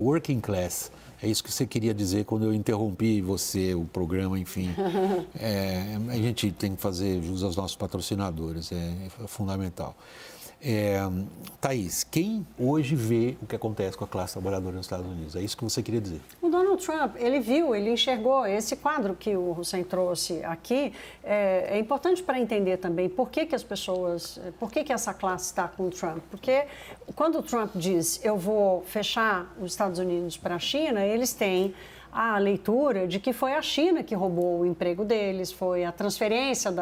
working class. É isso que você queria dizer quando eu interrompi você, o programa, enfim. A gente tem que fazer jus aos nossos patrocinadores, é fundamental. Thaís, quem hoje vê o que acontece com a classe trabalhadora nos Estados Unidos? É isso que você queria dizer? O Donald Trump, ele viu, ele enxergou esse quadro que o Hussein trouxe aqui. É importante para entender também por que as pessoas, por que essa classe está com o Trump. Porque quando o Trump diz, eu vou fechar os Estados Unidos para a China, eles têm a leitura de que foi a China que roubou o emprego deles, foi a transferência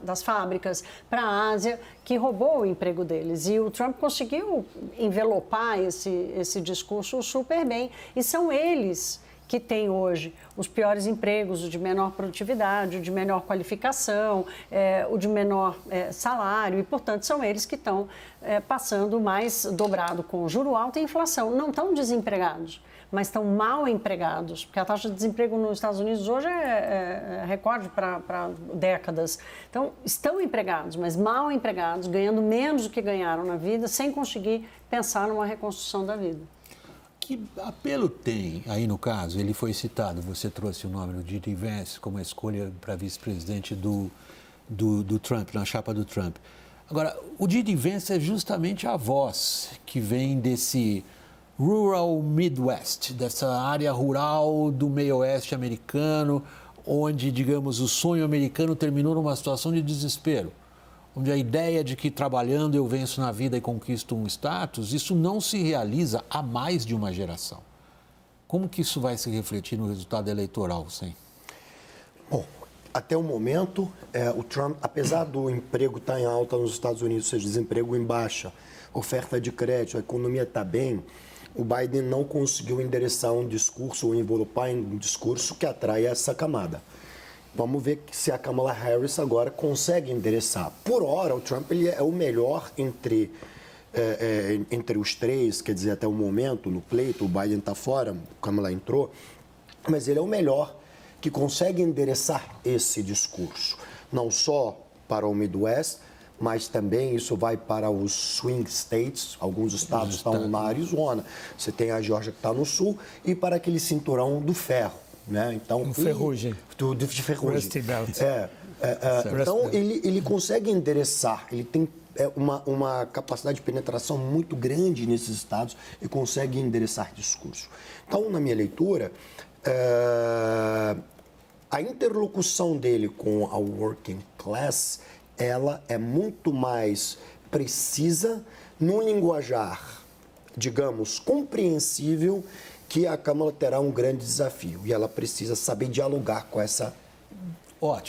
das fábricas para a Ásia que roubou o emprego deles. E o Trump conseguiu envelopar esse discurso super bem. E são eles que têm hoje os piores empregos, o de menor produtividade, o de menor qualificação, o de menor salário, e, portanto, são eles que estão passando mais dobrado com juro alto e inflação. Não estão desempregados, mas estão mal empregados, porque a taxa de desemprego nos Estados Unidos hoje é recorde para décadas. Então, estão empregados, mas mal empregados, ganhando menos do que ganharam na vida, sem conseguir pensar numa reconstrução da vida. Que apelo tem, aí no caso, ele foi citado, você trouxe o nome do J.D. Vance como a escolha para vice-presidente do Trump, na chapa do Trump. Agora, o J.D. Vance é justamente a voz que vem desse rural Midwest, dessa área rural do meio-oeste americano, onde, digamos, o sonho americano terminou numa situação de desespero, onde a ideia de que trabalhando eu venço na vida e conquisto um status, isso não se realiza há mais de uma geração. Como que isso vai se refletir no resultado eleitoral, Hussein? Bom, até o momento, o Trump, apesar do emprego estar em alta nos Estados Unidos, ou seja, desemprego em baixa, oferta de crédito, a economia está bem, o Biden não conseguiu endereçar um discurso ou envelopar em um discurso que atrai essa camada. Vamos ver se a Kamala Harris agora consegue endereçar. Por hora, o Trump ele é o melhor entre os três, quer dizer, até o momento, no pleito, o Biden está fora, a Kamala entrou, mas ele é o melhor que consegue endereçar esse discurso, não só para o Midwest, mas também isso vai para os swing states, alguns estados estão na Arizona, você tem a Geórgia que está no sul, e para aquele cinturão do ferro. Né? Então, ferrugem. De ferrugem. Rusty Belt. Então, ele consegue endereçar, ele tem uma capacidade de penetração muito grande nesses estados e consegue endereçar discurso. Então, na minha leitura, a interlocução dele com a working class, ela é muito mais precisa num linguajar, digamos, compreensível, que a Câmara terá um grande desafio e ela precisa saber dialogar com esse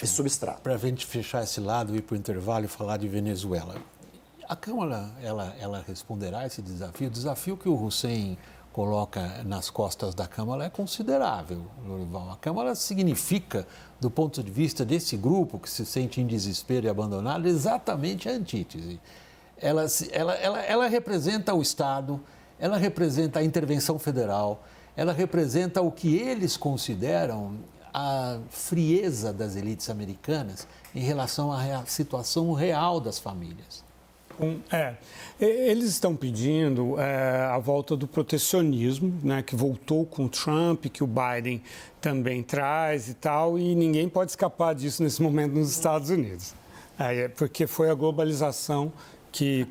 substrato. Para a gente fechar esse lado, ir para o intervalo e falar de Venezuela. A Câmara, ela responderá a esse desafio? O desafio que o Hussein coloca nas costas da Câmara é considerável, Lorival. A Câmara significa, do ponto de vista desse grupo que se sente em desespero e abandonado, exatamente a antítese. Ela representa o Estado, ela representa a intervenção federal, ela representa o que eles consideram a frieza das elites americanas em relação à situação real das famílias. Eles estão pedindo a volta do protecionismo, né, que voltou com o Trump, que o Biden também traz e tal, e ninguém pode escapar disso nesse momento nos Estados Unidos, porque foi a globalização que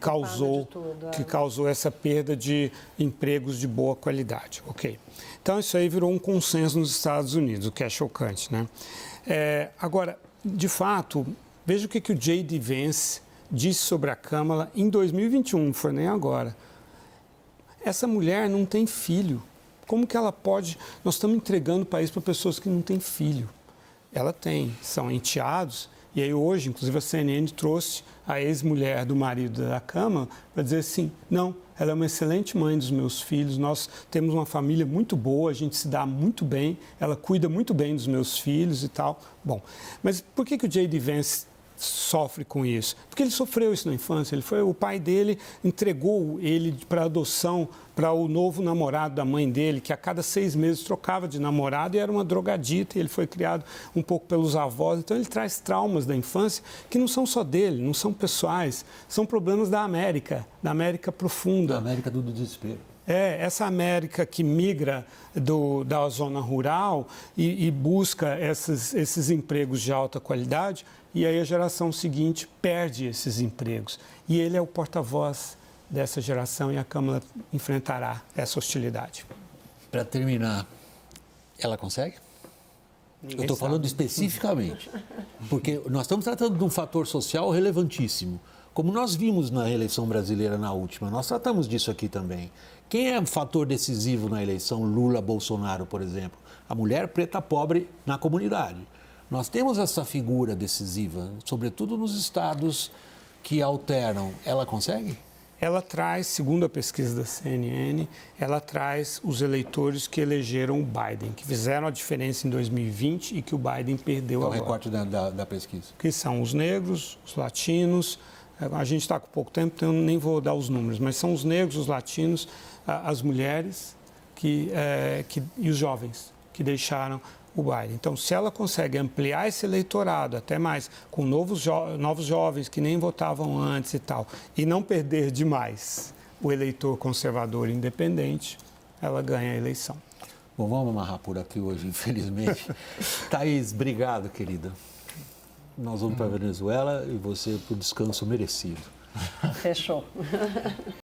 causou essa perda de empregos de boa qualidade. Ok. Então, isso aí virou um consenso nos Estados Unidos, o que é chocante, né? Agora, de fato, veja o que o J.D. Vance disse sobre a Câmara em 2021, não foi nem agora. Essa mulher não tem filho. Como que ela pode... Nós estamos entregando o país para pessoas que não têm filho. Ela tem, são enteados. E aí hoje, inclusive, a CNN trouxe a ex-mulher do marido da Câmara para dizer assim, não, ela é uma excelente mãe dos meus filhos, nós temos uma família muito boa, a gente se dá muito bem, ela cuida muito bem dos meus filhos e tal. Bom, mas por que o J.D. Vance sofre com isso? Porque ele sofreu isso na infância. O pai dele entregou ele para adoção para o novo namorado da mãe dele, que a cada 6 meses trocava de namorado e era uma drogadita, e ele foi criado um pouco pelos avós. Então ele traz traumas da infância que não são só dele, não são pessoais, são problemas da América profunda. Da América do desespero. Essa América que migra da zona rural e busca esses empregos de alta qualidade, e aí a geração seguinte perde esses empregos. E ele é o porta-voz dessa geração e a Câmara enfrentará essa hostilidade. Para terminar, ela consegue? Ninguém Eu estou falando especificamente, porque nós estamos tratando de um fator social relevantíssimo. Como nós vimos na eleição brasileira na última, nós tratamos disso aqui também. Quem é um fator decisivo na eleição Lula-Bolsonaro, por exemplo? A mulher preta pobre na comunidade. Nós temos essa figura decisiva, sobretudo nos estados que alternam. Ela consegue? Ela traz, segundo a pesquisa da CNN, ela traz os eleitores que elegeram o Biden, que fizeram a diferença em 2020 e que o Biden perdeu agora. É o recorte da pesquisa. Que são os negros, os latinos. A gente está com pouco tempo, então eu nem vou dar os números, mas são os negros, os latinos, as mulheres e os jovens que deixaram o Biden. Então, se ela consegue ampliar esse eleitorado até mais, com novos jovens que nem votavam antes e tal, e não perder demais o eleitor conservador independente, ela ganha a eleição. Bom, vamos amarrar por aqui hoje, infelizmente. Thaís, obrigado, querida. Nós vamos para a Venezuela e você para o descanso merecido. Fechou.